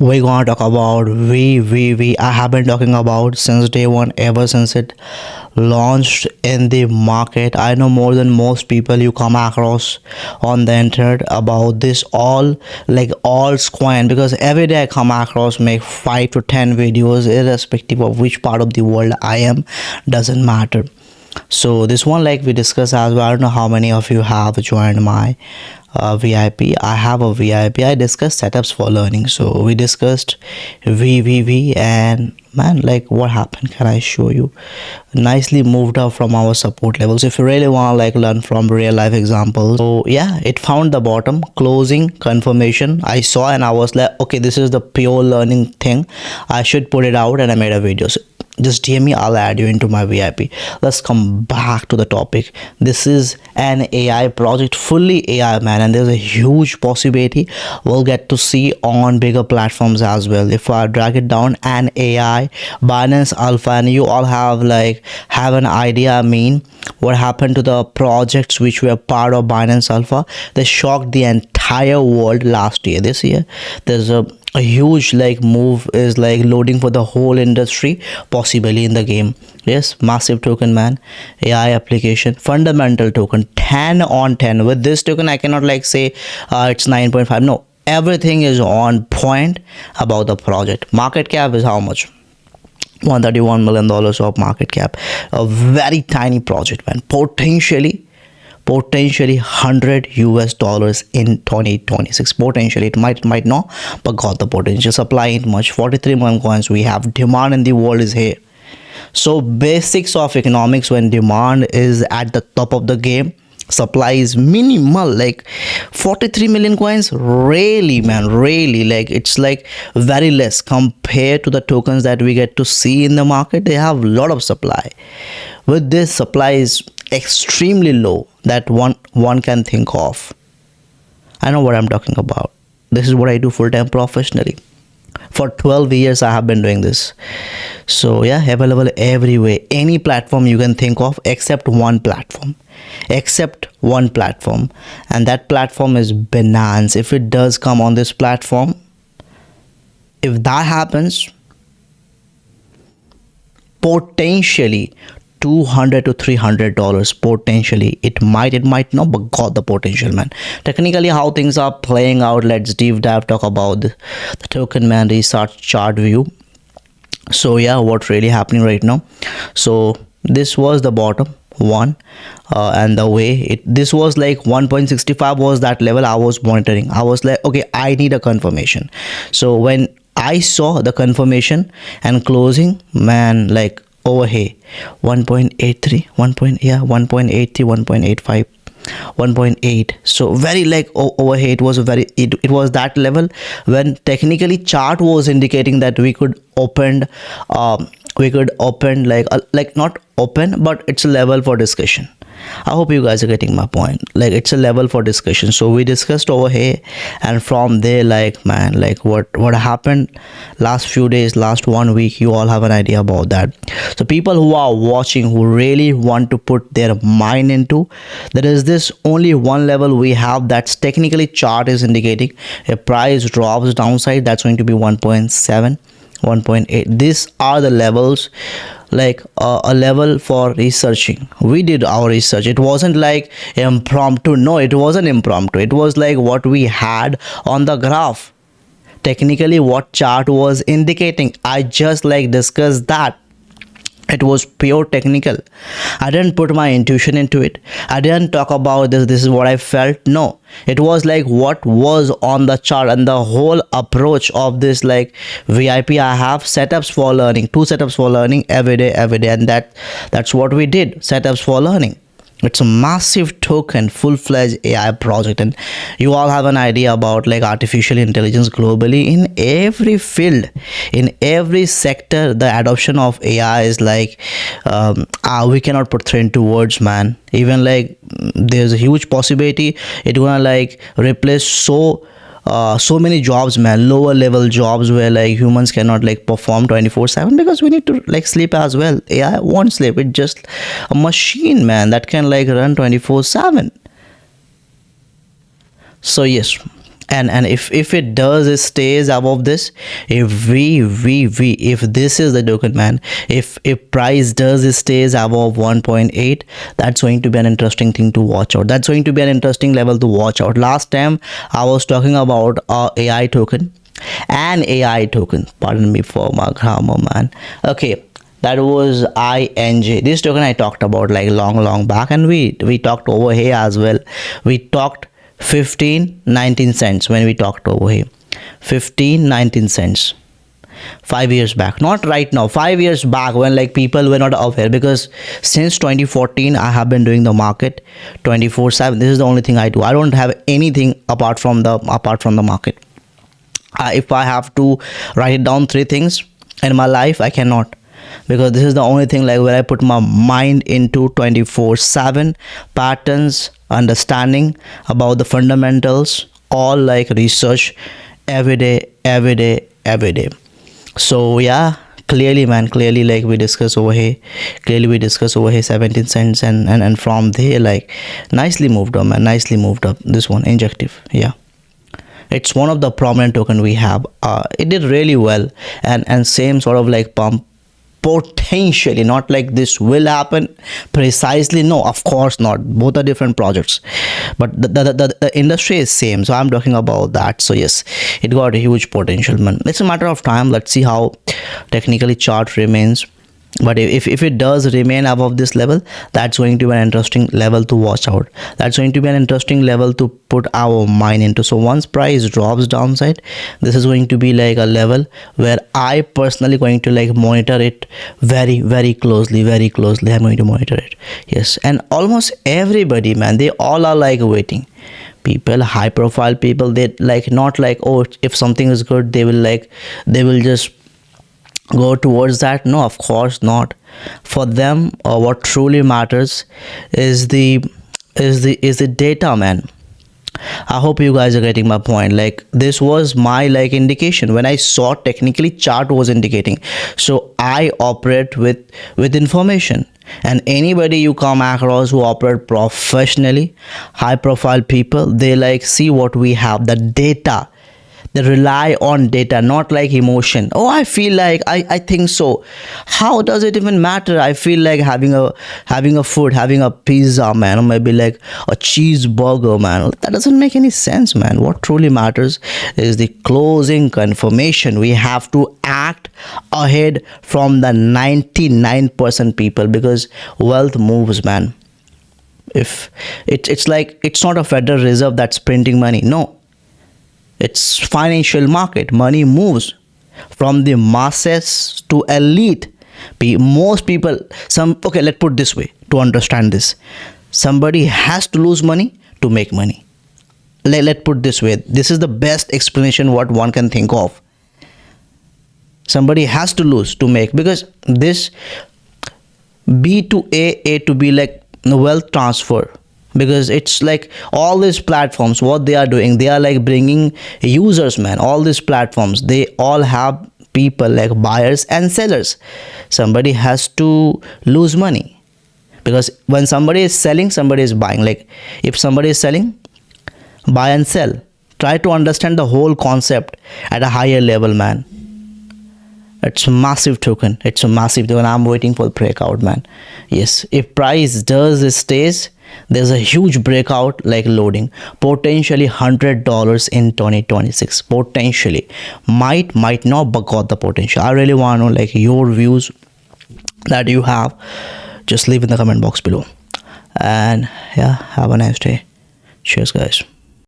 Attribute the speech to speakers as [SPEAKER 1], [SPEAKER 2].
[SPEAKER 1] We're gonna talk about VVV. I have been talking about since day one, ever since it launched in the market. I know more than most people you come across on the internet about this all like altcoin, because every day I come across make 5 to 10 videos irrespective of which part of the world I am, doesn't matter. So this one, like we discussed as well, I don't know how many of you have joined my VIP. I have a VIP. I discussed setups for learning. So we discussed VVV, and man, like what happened? Can I show you? Nicely moved up from our support levels. If you really want to like learn from real life examples, so yeah, it found the bottom closing confirmation. I saw and I was like, okay, this is the pure learning thing. I should put it out, and I made a video. So just DM me, I'll add you into my VIP. Let's come back to the topic. This is an AI project, fully AI, man, and there's a huge possibility we'll get to see on bigger platforms as well. If I drag it down, an AI binance alpha, and you all have an idea, I mean, what happened to the projects which were part of binance alpha. They shocked the entire world last year. This year there's a huge like move is like loading for the whole industry, possibly in the game. Yes, massive token, man. AI application, fundamental token, 10 on 10. With this token I cannot like say it's 9.5. No, everything is on point about the project. Market cap is how much? $131 million of market cap. A very tiny project, man. Potentially 100 US dollars in 2026. Potentially, it might not, but got the potential. Supply ain't much. 43 million coins we have. Demand in the world is here. So basics of economics, when demand is at the top of the game, supply is minimal. Like 43 million coins, really, man, really, like it's like very less compared to the tokens that we get to see in the market. They have a lot of supply. With this, supply is extremely low that one can think of. I know what I'm talking about. This is what I do full-time professionally. For 12 years I have been doing this. So yeah, available everywhere, any platform you can think of, except one platform, and that platform is Binance. If it does come on this platform, if that happens, potentially $200 to $300, potentially. It might not, but got the potential, man. Technically how things are playing out, let's deep dive, talk about the token, man. Restart chart view. So yeah, what's really happening right now? So this was the bottom one, and the way this was like 1.65 was that level I was monitoring. I was like, okay, I need a confirmation. So when I saw the confirmation and closing, man, like over here 1.83, 1.83, 1.85, 1.8. so very like over here it was a very it was that level when technically chart was indicating that we could open like not open, but it's a level for discussion. I hope you guys are getting my point. Like it's a level for discussion. So we discussed over here, and from there, like man, like what happened last few days, last 1 week, you all have an idea about that. So people who are watching, who really want to put their mind into, there is this only one level we have that's technically chart is indicating a price drops downside, that's going to be 1.7, 1.8. These are the levels, like a level for researching. We did our research. It wasn't like impromptu. No, it wasn't impromptu. It was like what we had on the graph, technically what chart was indicating. I just like discussed that. It was pure technical. I didn't put my intuition into it. I didn't talk about this is what I felt. No, it was like what was on the chart, and the whole approach of this like VIP. I have setups for learning, 2 setups for learning every day, and that's what we did. Setups for learning. It's a massive token, full-fledged AI project, and you all have an idea about like artificial intelligence globally in every field, in every sector. The adoption of AI is like we cannot put through into words, man. Even like there's a huge possibility it gonna like replace so many jobs, man, lower level jobs where like humans cannot like perform 24/7, because we need to like sleep as well. AI won't sleep. It's just a machine, man, that can like run 24/7. So yes, and if it does, it stays above this. If this is the token, man, if price does, it stays above 1.8, that's going to be an interesting thing to watch out. That's going to be an interesting level to watch out. Last time I was talking about AI token, pardon me for my grammar, man. Okay, that was INJ. This token I talked about like long back, and we talked over here as well. We talked 15-19 cents when we talked over here. 15-19 cents 5 years back, not right now, 5 years back, when like people were not aware, because since 2014 I have been doing the market 24/7. This is the only thing I do. I don't have anything apart from the market. If I have to write it down, 3 things in my life, I cannot, because this is the only thing like where I put my mind into 24/7 patterns, understanding about the fundamentals, all like research every day. So yeah, clearly, man, clearly, like we discuss over here, 17 cents, and from there, like, nicely moved up, man, nicely moved up. This one, injective, yeah, it's one of the prominent token we have. It did really well, and same sort of like pump, potentially, not like this will happen precisely, no, of course not, both are different projects, but the industry is same, so I'm talking about that. So yes, it got a huge potential, man. It's a matter of time. Let's see how technically chart remains, but if it does remain above this level, that's going to be an interesting level to watch out. That's going to be an interesting level to put our mind into. So once price drops downside, this is going to be like a level where I personally going to like monitor it very closely. I'm going to monitor it, yes. And almost everybody, man, they all are like waiting. People, high profile people, they like not like, oh, if something is good, they will just go towards that. No, of course not. For them, what truly matters is the data, man. I hope you guys are getting my point. Like, this was my like indication when I saw technically chart was indicating. So I operate with information, and anybody you come across who operate professionally, high profile people, they like see what we have, the data. They rely on data, not like emotion. Oh, I feel like, I think so. How does it even matter? I feel like having a food, having a pizza, man, or maybe like a cheeseburger, man. That doesn't make any sense, man. What truly matters is the closing confirmation. We have to act ahead from the 99% people, because wealth moves, man. If it's like, it's not a Federal Reserve that's printing money. No, it's financial market. Money moves from the masses to elite. Most people, okay, let's put this way to understand this. Somebody has to lose money to make money. Let's put this way. This is the best explanation what one can think of. Somebody has to lose to make, because this B to A to B, like wealth transfer. Because it's like all these platforms, what they are doing, they are like bringing users, man. All these platforms, they all have people like buyers and sellers. Somebody has to lose money, because when somebody is selling, somebody is buying. Like, if somebody is selling, buy and sell. Try to understand the whole concept at a higher level, man. It's a massive token. I'm waiting for the breakout, man. Yes, if price does stays, there's a huge breakout like loading, potentially $100 in 2026. Potentially, might not, but got the potential. I really want to know like your views that you have. Just leave in the comment box below, and yeah, have a nice day. Cheers, guys.